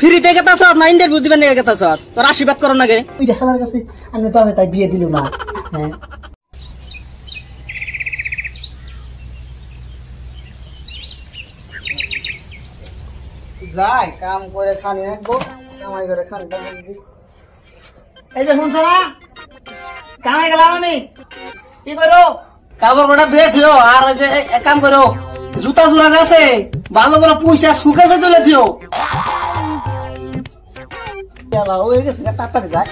ফ্রিতে গেতাছ না ইন্টারভিউ দিবেন নাকি গেতাছ? তোর আশীর্বাদ করো নাকি? ওই দেখার কাছে আমি পাবে তাই বিয়ে দিল না। হ্যাঁ যাই কাম করে খানি রাখবো, কামাই করে খানি। এই যে শুনছো না, কামাই গেলাম আমি, কি করো? কাপড় কটা ধুয়ে থিও, আর ওই যে এক কাম করো, জুতা জোড়া আছে ভালো করে পয়সা শুকাছে তুলে দিও। হয়ে গেছে তাড়াতাড়ি যাই।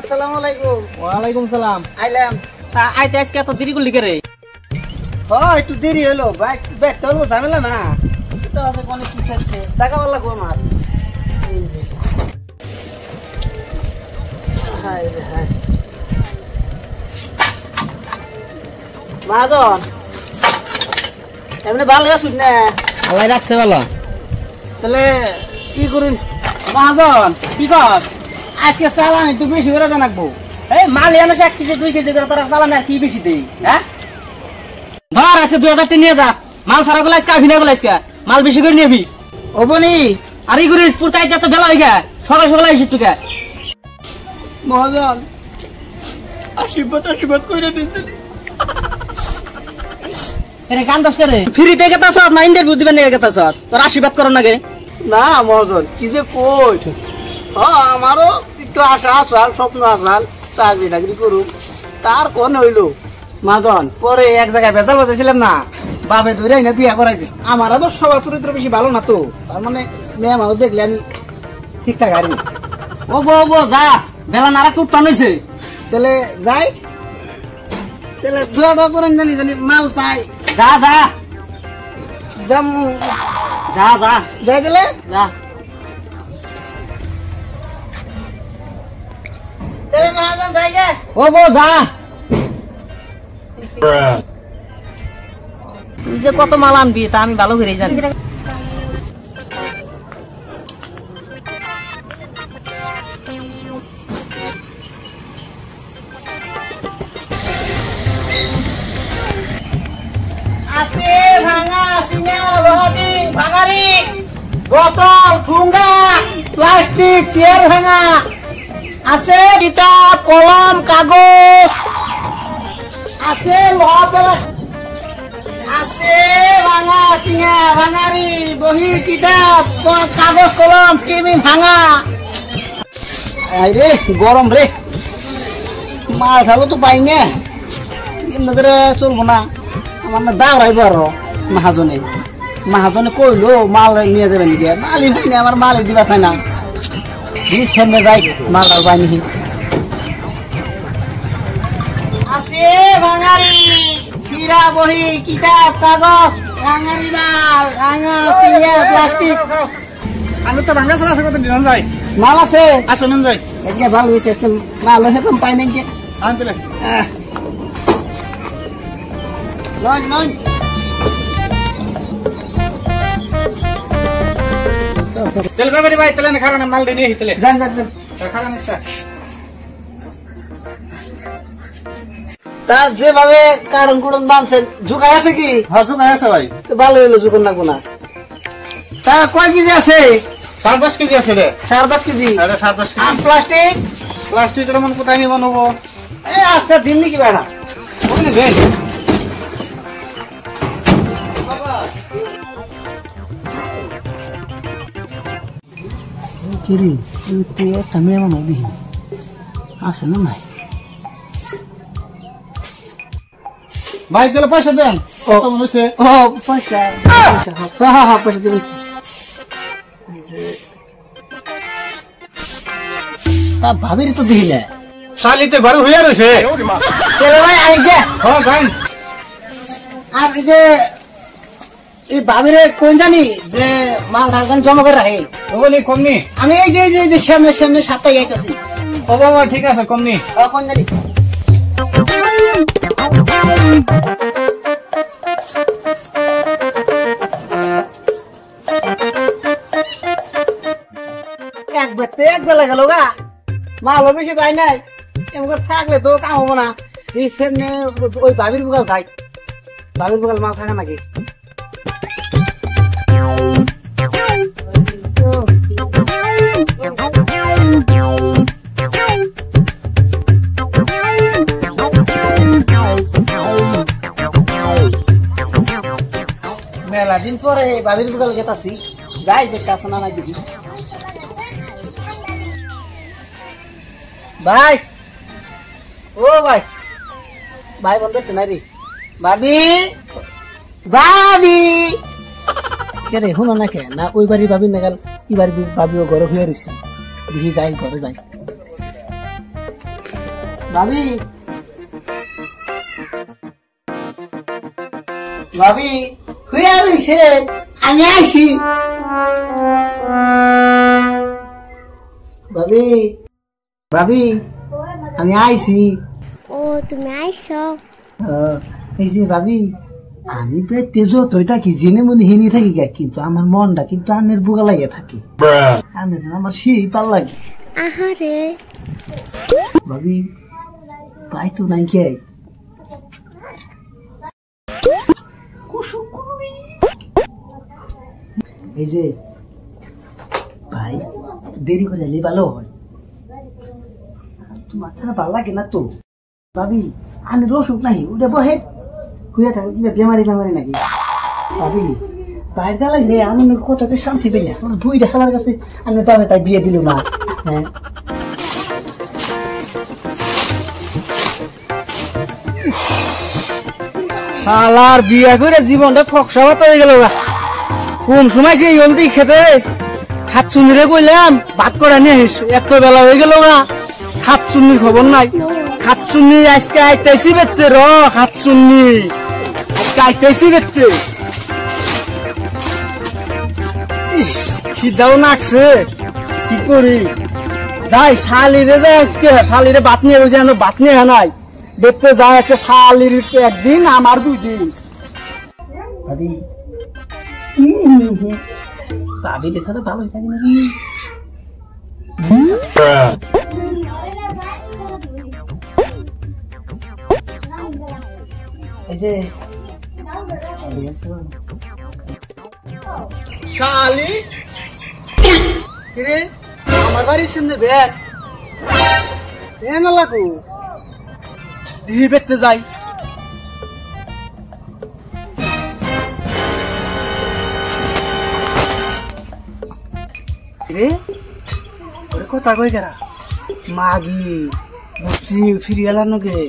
আসসালামু আলাইকুম। ওয়ালাইকুম সালাম। আইলাম। আইতে আজকে এত দেরি করলি কে রে? হ্যাঁ একটু দেরি হলো, বাইক ব্যাগ তো ঝামেলা না, অনেক কিছু আছে, টাকা বল লাগবো আমার। মহাজন এমনি ভালো আছিস না? আল্লাহ রাখছে ভালো। তাহলে কি করুন মহাজন কি কর? আজকে চালান একটু বেশি করে জানাকবো। এই মাল এনে 1 কেজি 2 কেজি করে তারা চালান আর কি বেশি দেই? হ্যাঁ ধর আছে 2000 নিয়ে যা। মাল সারা গুলো আজকে আভিনা গুলো আজকে মাল বেশি করে নিবি। ও বনি আর এই করে পুরতাই যত বেলা হয়ে গেছে, সকাল সকাল এসে টুকে। মহাজন আশীর্বাদ করে দিন। এরে কান দশ করে ফ্রিতে গেতাছ না ইন্টারভিউ দিবেন নাকি গেতাছ? তোর আশীর্বাদ করো নাকি? না মহাজন কি যে কই, আমারও একটু আশা আসাল স্বপ্ন আসাল চাকরি টাকরি করুক, তার কোন হইলো মহাজন। পরে এক জায়গায় বেজাল বাজাইছিলাম না, বাবে ধরে না বিয়া করাই দিস। আমার আবার সবার চরিত্র বেশি ভালো না তো, তার মানে মেয়ে মানুষ দেখলে আমি ঠিকঠাক হারি। ও বো যা, বেলা নারা খুব টান হয়েছে। তাহলে যাই, তাহলে দোয়া করেন জানি মাল পাই। যা যা যাম, যা যা যাই দিলে যা। মহাজন যাই গে। ও বো যা। তুই যে কত মাল আনবি তা আমি ভালো করেই জানি। আছে ভাঙা সিঙ্গা রডি ভাঙারি বোতল ঠুঙ্গা প্লাস্টিক চেয়ার ভাঙা, আছে কিতাব কলম কাগজ, আছে লোহা প্লাস, আছে ভাঙা সিঙ্গা ভাঙারি বহি কিতাব কাগজ কলম টিভি ভাঙা। রে গরম রে, মাল ঢালো তো পাই না, চলবো না। আমার না দাঁড়াইব আর মাহাজনে কইলো মাল নিয়ে যাবে নাকি, মালই পাই না, আমার মালই দিবা পাই না। সামনে যাই মাল আর পাইনি। আছে ভাঙারি সিরা বহি কিতাব কাগজ ভাঙারি মাল ভাঙা সিঙ্গা প্লাস্টিক। আমি তো ভাঙা ছাড়া আছে কত দিন যাই মাল আছে আছে নিন যাই। এদিকে ভালো হয়েছে, মাল সেরকম পাই নাই কে আনতে নয় নয়। তেল ব্যাপারে ভাই তেলে খারাপ মাল নিয়ে হিতলে যান যান যান খারাপ নিশ্চয়। তা যেভাবে কারণ কুড়ন বানছেন ঝুঁকাই আছে কি? হ্যাঁ ঝুঁকাই আছে ভাই। তো ভালো হইলো ঝুঁকন না কোনা। তা কয় কেজি আছে? 7-10 কেজি আছে রে। 10.5 কেজি। 7-10 কেজি। আর প্লাস্টিক? প্লাস্টিক যেমন কোথায় নিয়ে বানাবো? আচ্ছা দিন নাকি বেড়া ওখানে দেন। কিরি তুই একটা মেয়ে মানুষ দেখি আছে না নাই? ভাই তাহলে পয়সা দেন। কত হয়েছে? ও পয়সা পয়সা হ্যাঁ হ্যাঁ পয়সা দিবি। তা ভাবির তো দিলে শালিতে ঘরে হইয়া রয়েছে। চলে ভাই আই গে। হ্যাঁ যান। আর এই যে এই ভাবিরে কোন জানি যে মাল ঢাকান জমা করে রাখে ওগুলি কমনি। আমি এই যে সামনে সামনে সাতটা যাইতেছি। ও বাবা ঠিক আছে কমনি। কোন জানি এক বেলা গেল গা মাল বেশি পাই নাই। এমন থাকলে তো কাম হবো না। এই সামনে ওই ভাবির বুকাল খাই, ভাবির বুকাল মাল খায় নাকি? মেলা দিন পরে ভাবির বুকাল গেতাছি, যাই দেখতে আসো না দেখি। ভাই ও ভাই, ভাই বন্ধ নাই রে। ভাবি ভাবি কে রে, শুনো না কে না ওই বাড়ি ভাবি না গেল, এই বাড়ি ভাবিও ঘরে হয়ে রয়েছে, দেখি যাই ঘরে যাই। ভাবি ভাবি হয়ে রয়েছে, আমি আইছি। ভাবি ভাবি আমি আইছি। ও তুমি আইছো? এই যে ভাবি, আমি তেজ তুই থাকি জেনে মনে হিনি থাকি গে, কিন্তু আমার মনটা কিন্তু আনের বুকা লাগিয়ে থাকে, আমার সেই পাল লাগে। আহারে ভাবি পাই তো নাই কে, এই যে ভাই দেরি করে এলে ভালো হয়, তোমার ছাড়া ভালো লাগে না তো। ভাবি আনের অসুখ নাই, ওটা বহে হইয়া থাকে কিনা বেমারি বেমারি নাকি? ভাবি বাইরে জ্বালাইলে আমি কত শান্তি পেলে, আমার দুইটা খেলার কাছে আমি পাবে তাই বিয়ে দিল না। হ্যাঁ শালার বিয়া করে জীবনটা ফকসাবাত হয়ে গেল। কোন সময় সেই জলদি খেতে খাচ্ছুনিরে কইলাম ভাত করে নিয়ে আসিস, এত বেলা হয়ে গেল না, খাচ্ছুনির খবর নাই। খাচ্ছুনি আজকে আইতেছি বেচতে, র খাচ্ছুনি আজকে আইতেছি বেচতে। খিদাও নাকছে, কি করি যাই শালিরে যাই, আজকে শালিরে বাত নিয়ে বসে বাত নিয়ে নাই দেখতে যায়, আজকে শালির একদিন আমার 2 দিন। ভাবি ভাবি দেশে ভালো থাকে নাকি? এই যে শালি কিরে আমার বাড়ির সামনে ব্যাগ না লাগু দিয়ে বেচতে যাই। রে ওরে কথা কই গেরা মাগি বুঝছি ফিরিয়ালা নগে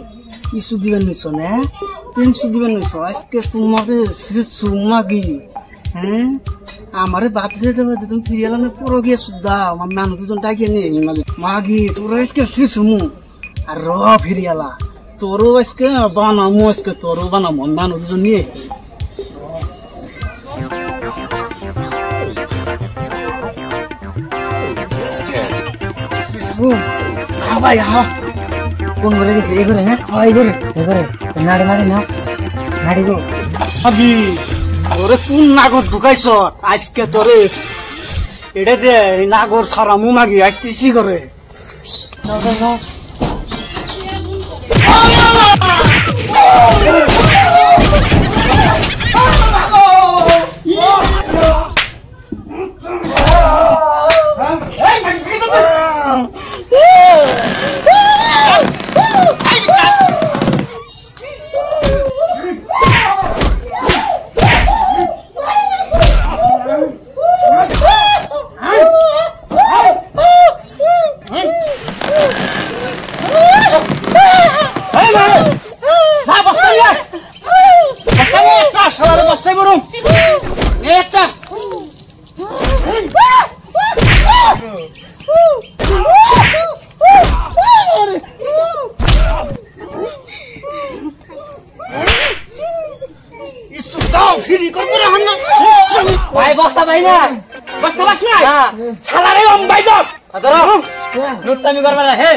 ইস্যু দিবেন নিছ না, পেন্সু দিবেন নিছ, আজকে তোমাকে মাগি। হ্যাঁ আমারে বাদ দিয়ে দেবে, তুমি ফিরিয়ালা না পুরো গিয়ে সুদ্ধা আমার নানু দুজন ডাকিয়ে নিয়ে মাগি তোর আজকে শিশুমু আর র ফিরিয়ালা তোরও আজকে বানামু, আজকে তোরও বানামু নানু দুজন নিয়ে। ভাই কোন করে গেছে এই করে? হ্যাঁ এই করে নাড়ি নাড়ি না নাড়ি গো ভাবি তোরে কোন নাগর ঢুকাইছ আজকে তোরে এটা দে নাগর সারা মু মাগি আইতেছি করে। ভাই বস্তা ভাই না বস্তা বাস না ছাড়া রে ভাই দাও লুচ্চামি করবা না হে